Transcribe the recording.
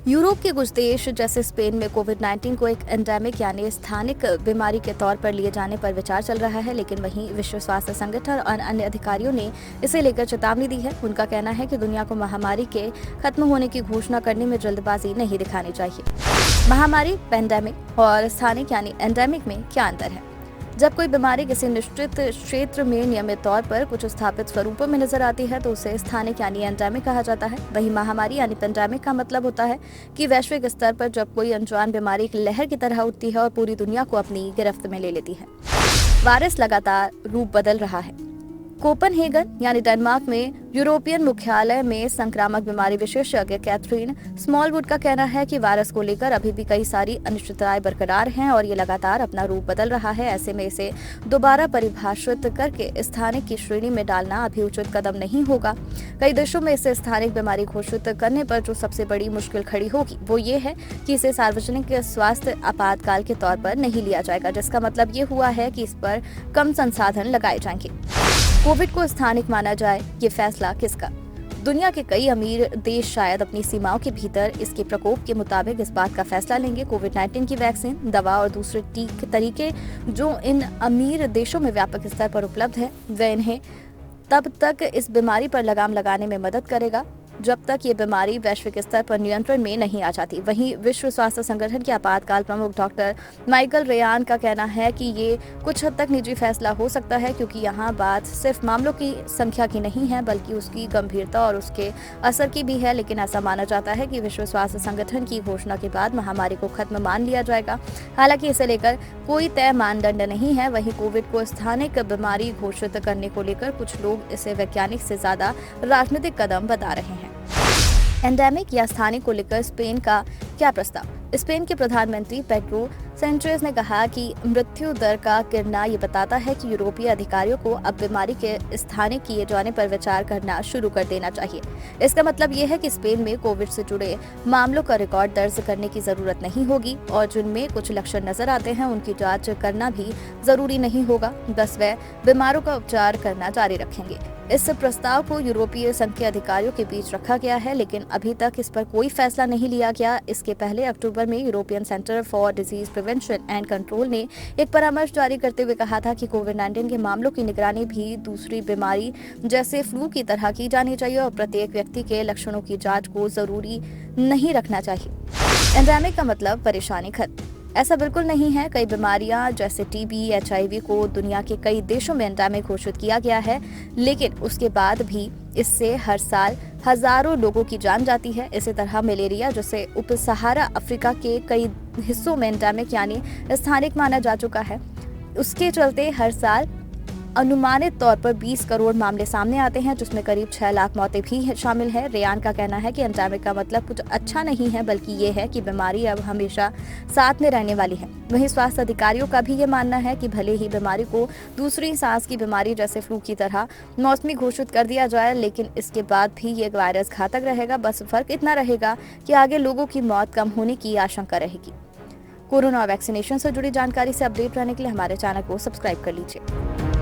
Europe के कुछ देश जैसे स्पेन में कोविड-19 को एक एंडेमिक यानी स्थानिक बीमारी के तौर पर लिए जाने पर विचार चल रहा है, लेकिन वहीं विश्व स्वास्थ्य संगठन और अन्य अधिकारियों ने इसे लेकर चेतावनी दी है। उनका कहना है कि दुनिया को महामारी के खत्म होने की घोषणा करने में जल्दबाजी नहीं दिखानी चाहिए। महामारी, पेंडेमिक और स्थानिक यानी एंडेमिक में क्या अंतर है? जब कोई बीमारी किसी निश्चित क्षेत्र में नियमित तौर पर कुछ स्थापित स्वरूपों में नजर आती है तो उसे स्थानिक यानी एंडेमिक कहा जाता है। वहीं महामारी यानी पेंडेमिक का मतलब होता है कि वैश्विक स्तर पर जब कोई अनजान बीमारी एक लहर की तरह उठती है और पूरी दुनिया को अपनी गिरफ्त में ले लेती है। वायरस लगातार रूप बदल रहा है। कोपनहेगन यानी डेनमार्क में यूरोपियन मुख्यालय में संक्रामक बीमारी विशेषज्ञ कैथरीन स्मॉलवुड का कहना है कि वायरस को लेकर अभी भी कई सारी अनिश्चितताएं बरकरार हैं और ये लगातार अपना रूप बदल रहा है। ऐसे में इसे दोबारा परिभाषित करके स्थानिक की श्रेणी में डालना अभी उचित कदम नहीं होगा। कई देशों में इसे स्थानिक बीमारी घोषित करने पर जो सबसे बड़ी मुश्किल खड़ी होगी वो ये है कि इसे सार्वजनिक स्वास्थ्य आपातकाल के तौर पर नहीं लिया जाएगा, जिसका मतलब ये हुआ है कि इस पर कम संसाधन लगाए जाएंगे। कोविड को स्थानिक माना जाए, ये फैसला किसका? दुनिया के कई अमीर देश शायद अपनी सीमाओं के भीतर इसके प्रकोप के मुताबिक इस बात का फैसला लेंगे। कोविड-19 की वैक्सीन, दवा और दूसरे तरीके जो इन अमीर देशों में व्यापक स्तर पर उपलब्ध है, वह इन्हें तब तक इस बीमारी पर लगाम लगाने में मदद करेगा जब तक ये बीमारी वैश्विक स्तर पर नियंत्रण में नहीं आ जाती। वहीं विश्व स्वास्थ्य संगठन के आपातकाल प्रमुख डॉक्टर माइकल रेयान का कहना है कि ये कुछ हद तक निजी फैसला हो सकता है, क्योंकि यहाँ बात सिर्फ मामलों की संख्या की नहीं है बल्कि उसकी गंभीरता और उसके असर की भी है। लेकिन ऐसा माना जाता है कि विश्व स्वास्थ्य संगठन की घोषणा के बाद महामारी को खत्म मान लिया जाएगा। हालांकि इसे लेकर कोई तय मानदंड नहीं है। वहीं कोविड को स्थानिक बीमारी घोषित करने को लेकर कुछ लोग इसे वैज्ञानिक से ज्यादा राजनीतिक कदम बता रहे हैं। एंडेमिक या स्थानिक को लेकर स्पेन का क्या प्रस्ताव? स्पेन के प्रधानमंत्री पेड्रो सेंचेज ने कहा कि मृत्यु दर का गिरना ये बताता है कि यूरोपीय अधिकारियों को अब बीमारी के स्थानिक किए जाने पर विचार करना शुरू कर देना चाहिए। इसका मतलब ये है कि स्पेन में कोविड से जुड़े मामलों का रिकॉर्ड दर्ज करने की जरूरत नहीं होगी और जिनमें कुछ लक्षण नजर आते हैं उनकी जांच करना भी जरूरी नहीं होगा। बस वे बीमारों का उपचार करना जारी रखेंगे। इस प्रस्ताव को यूरोपीय संघ के अधिकारियों के बीच रखा गया है, लेकिन अभी तक इस पर कोई फैसला नहीं लिया गया। इसके पहले अक्टूबर में European centre for disease prevention and control ने एक परामर्श जारी करते हुए कहा था कि कोविड-19 के मामलों की निगरानी भी दूसरी बीमारी जैसे फ्लू की तरह की जानी चाहिए और प्रत्येक व्यक्ति के लक्षणों की जांच को जरूरी नहीं रखना चाहिए। एंडेमिक का मतलब परेशानी खत्म? ऐसा बिल्कुल नहीं है। कई बीमारियां जैसे टीबी, HIV को दुनिया के कई देशों में एंडेमिक घोषित किया गया है, लेकिन उसके बाद भी इससे हर साल हजारों लोगों की जान जाती है। इसी तरह मलेरिया, जिसे उप सहारा अफ्रीका के कई हिस्सों में एंडेमिक यानी स्थानिक माना जा चुका है, उसके चलते हर साल अनुमानित तौर पर 20 करोड़ मामले सामने आते हैं, जिसमें करीब 6 लाख मौतें भी शामिल है। रेयान का कहना है कि एंडेमिक का मतलब कुछ अच्छा नहीं है, बल्कि ये है कि बीमारी अब हमेशा साथ में रहने वाली है। वहीं स्वास्थ्य अधिकारियों का भी ये मानना है कि भले ही बीमारी को दूसरी सांस की बीमारी जैसे फ्लू की तरह मौसमी घोषित कर दिया जाए, लेकिन इसके बाद भी ये वायरस घातक रहेगा। बस फर्क इतना रहेगा कि आगे लोगों की मौत कम होने की आशंका रहेगी। कोरोना वैक्सीनेशन से जुड़ी जानकारी से अपडेट रहने के लिए हमारे चैनल को सब्सक्राइब कर लीजिए।